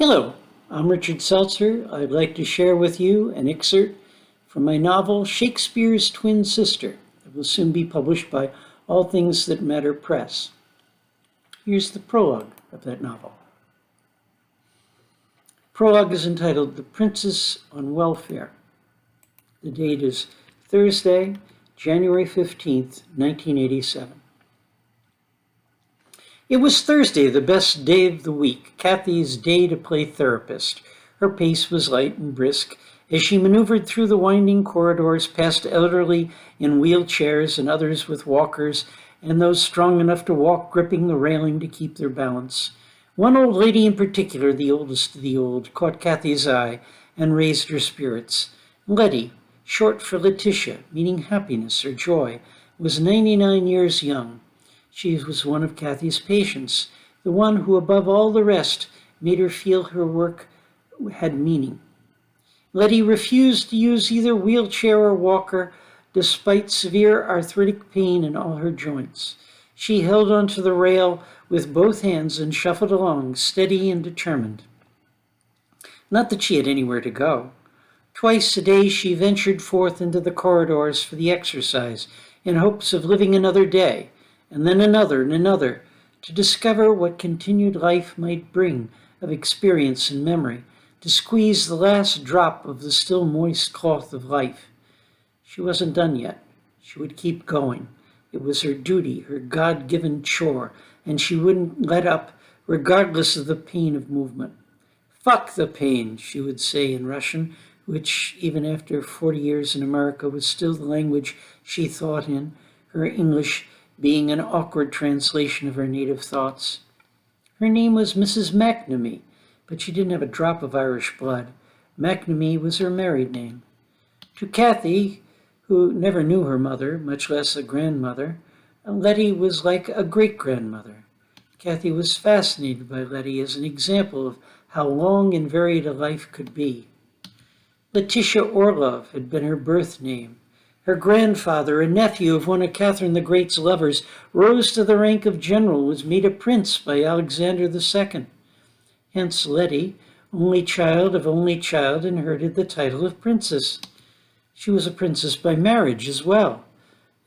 Hello, I'm Richard Seltzer. I'd like to share with you an excerpt from my novel Shakespeare's Twin Sister that will soon be published by All Things That Matter Press. Here's the prologue of that novel. Prologue is entitled The Princess on Welfare. The date is Thursday, January 15th, 1987. It was Thursday, the best day of the week, Kathy's day to play therapist. Her pace was light and brisk as she maneuvered through the winding corridors past elderly in wheelchairs and others with walkers, and those strong enough to walk gripping the railing to keep their balance. One old lady in particular, the oldest of the old, caught Kathy's eye and raised her spirits. Letty, short for Letitia, meaning happiness or joy, was 99 years young. She was one of Kathy's patients, the one who, above all the rest, made her feel her work had meaning. Letty refused to use either wheelchair or walker, despite severe arthritic pain in all her joints. She held onto the rail with both hands and shuffled along, steady and determined. Not that she had anywhere to go. Twice a day she ventured forth into the corridors for the exercise, in hopes of living another day, and then another and another, to discover what continued life might bring of experience and memory, to squeeze the last drop of the still moist cloth of life. She wasn't done yet. She would keep going. It was her duty, her God-given chore, and she wouldn't let up, regardless of the pain of movement. Fuck the pain, she would say in Russian, which, even after 40 years in America, was still the language she thought in, her English being an awkward translation of her native thoughts. Her name was Mrs. McNamee, but she didn't have a drop of Irish blood. McNamee was her married name. To Kathy, who never knew her mother, much less a grandmother, Letty was like a great-grandmother. Kathy was fascinated by Letty as an example of how long and varied a life could be. Letitia Orlov had been her birth name. Her grandfather, a nephew of one of Catherine the Great's lovers, rose to the rank of general, was made a prince by Alexander II. Hence Letty, only child of only child, inherited the title of princess. She was a princess by marriage as well.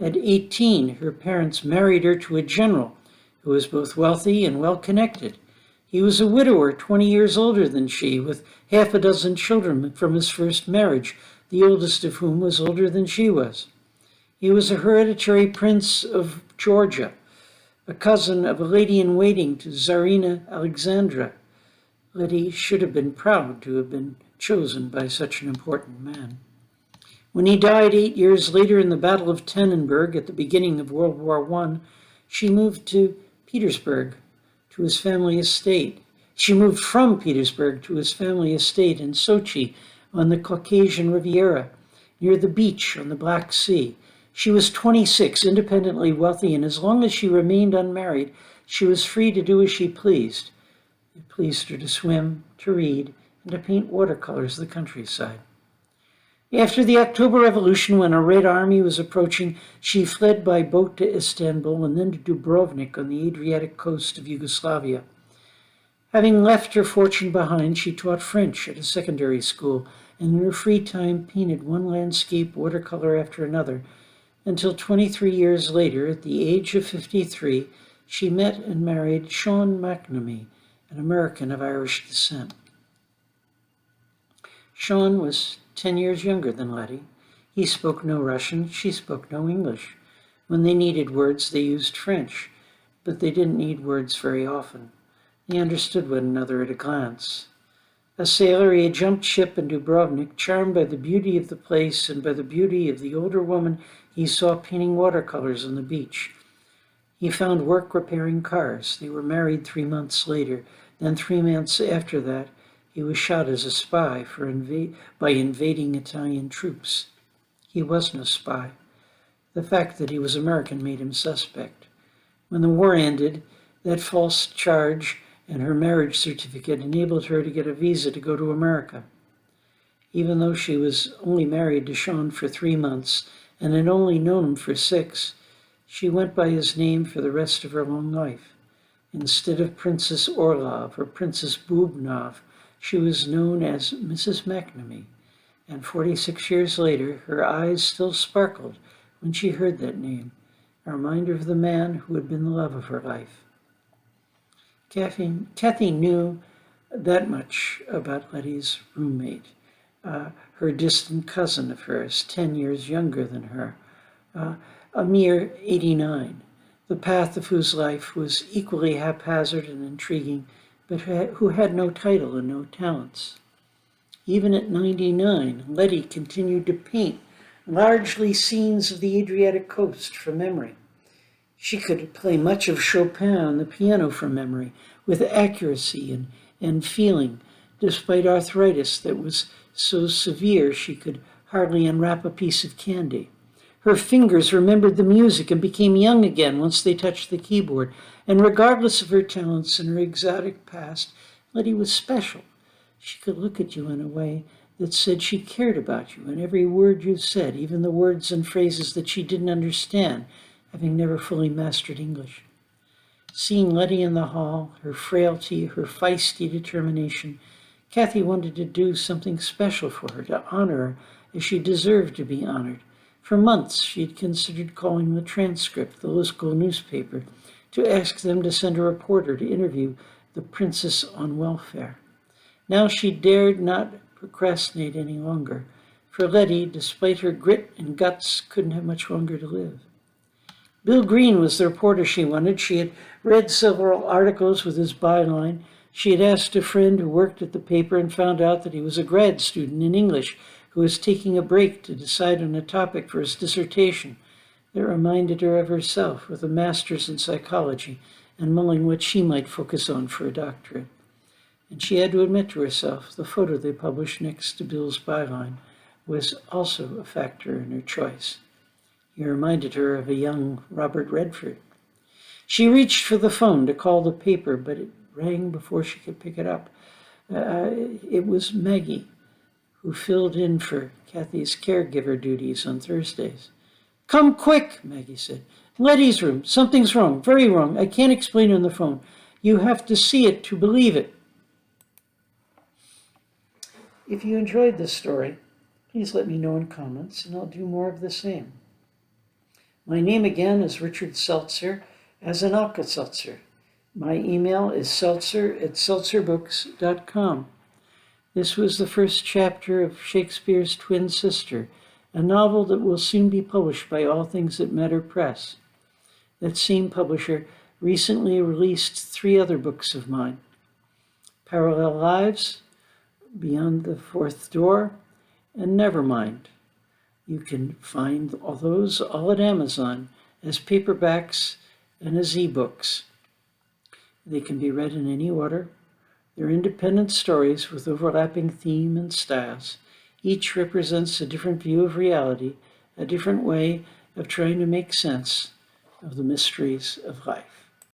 At 18, her parents married her to a general who was both wealthy and well-connected. He was a widower 20 years older than she, with half a dozen children from his first marriage, the oldest of whom was older than she was. He was a hereditary prince of Georgia, a cousin of a lady-in-waiting to Tsarina Alexandra. Letty should have been proud to have been chosen by such an important man. When he died 8 years later in the Battle of Tannenberg at the beginning of World War I, she moved to Petersburg, to his family estate. She moved from Petersburg to his family estate in Sochi, on the Caucasian Riviera, near the beach on the Black Sea. She was 26, independently wealthy, and as long as she remained unmarried, she was free to do as she pleased. It pleased her to swim, to read, and to paint watercolors of the countryside. After the October Revolution, when a Red Army was approaching, she fled by boat to Istanbul and then to Dubrovnik on the Adriatic coast of Yugoslavia. Having left her fortune behind, she taught French at a secondary school, and in her free time painted one landscape watercolor after another, until 23 years later, at the age of 53, she met and married Sean McNamee, an American of Irish descent. Sean was 10 years younger than Letty. He spoke no Russian, she spoke no English. When they needed words, they used French, but they didn't need words very often. They understood one another at a glance. A sailor, he had jumped ship in Dubrovnik, charmed by the beauty of the place and by the beauty of the older woman he saw painting watercolors on the beach. He found work repairing cars. They were married 3 months later. Then 3 months after that, he was shot as a spy by invading Italian troops. He was no spy. The fact that he was American made him suspect. When the war ended, that false charge and her marriage certificate enabled her to get a visa to go to America. Even though she was only married to Sean for 3 months and had only known him for 6, she went by his name for the rest of her long life. Instead of Princess Orlov or Princess Bubnov, She was known as Mrs. McNamee, and 46 years later, her eyes still sparkled when she heard that name, a reminder of the man who had been the love of her life. Kathy knew that much about Letty's roommate, her distant cousin of hers, 10 years younger than her, a mere 89, the path of whose life was equally haphazard and intriguing, but who had no title and no talents. Even at 99, Letty continued to paint largely scenes of the Adriatic coast from memory. She could play much of Chopin on the piano from memory with accuracy and feeling, despite arthritis that was so severe she could hardly unwrap a piece of candy. Her fingers remembered the music and became young again once they touched the keyboard, and regardless of her talents and her exotic past, Letty was special. She could look at you in a way that said she cared about you and every word you said, even the words and phrases that she didn't understand, having never fully mastered English. Seeing Letty in the hall, her frailty, her feisty determination, Kathy wanted to do something special for her, to honor her as she deserved to be honored. For months, she had considered calling the Transcript, the local newspaper, to ask them to send a reporter to interview the princess on welfare. Now she dared not procrastinate any longer, for Letty, despite her grit and guts, couldn't have much longer to live. Bill Green was the reporter she wanted. She had read several articles with his byline. She had asked a friend who worked at the paper and found out that he was a grad student in English who was taking a break to decide on a topic for his dissertation that reminded her of herself, with a master's in psychology and mulling what she might focus on for a doctorate. And she had to admit to herself the photo they published next to Bill's byline was also a factor in her choice. He reminded her of a young Robert Redford. She reached for the phone to call the paper, but it rang before she could pick it up. It was Maggie, who filled in for Kathy's caregiver duties on Thursdays. "Come quick," Maggie said. "Letty's room. Something's wrong, very wrong. I can't explain on the phone. You have to see it to believe it." If you enjoyed this story, please let me know in comments, and I'll do more of the same. My name again is Richard Seltzer, as in Alka-Seltzer. My email is seltzer@seltzerbooks.com. This was the first chapter of Shakespeare's Twin Sister, a novel that will soon be published by All Things That Matter Press. That same publisher recently released 3 other books of mine: Parallel Lives, Beyond the Fourth Door, and Nevermind. You can find all those all at Amazon as paperbacks and as ebooks. They can be read in any order. They're independent stories with overlapping theme and styles. Each represents a different view of reality, a different way of trying to make sense of the mysteries of life.